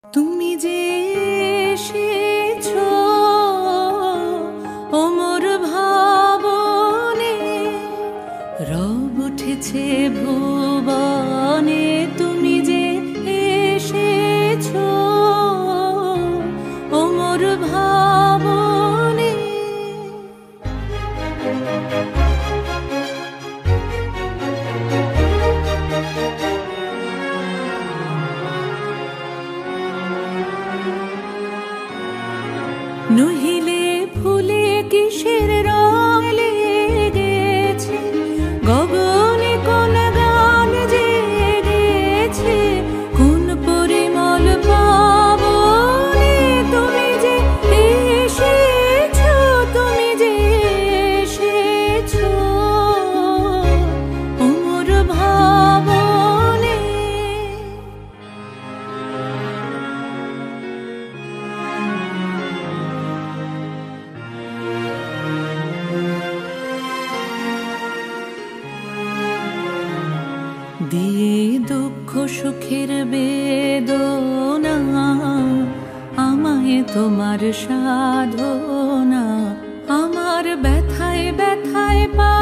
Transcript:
তুমি যে এসেছো ওমর ভাবনে, রব উঠেছে ভুবনে। তুমি যে এসেছো ওমর ভাবনে, নহিলে ফুলে কিসের রং লেগেছে, গগনে কোন গান জেগেছে, কোন পরিমল পাবনে। তুমি যে এসেছো, তুমি যে এসেছো ওমর ভাবনে। দিয়ে দুঃখ সুখের বেদনা, আমায় তোমার সাধনা। আমার ব্যথায় ব্যথায় পা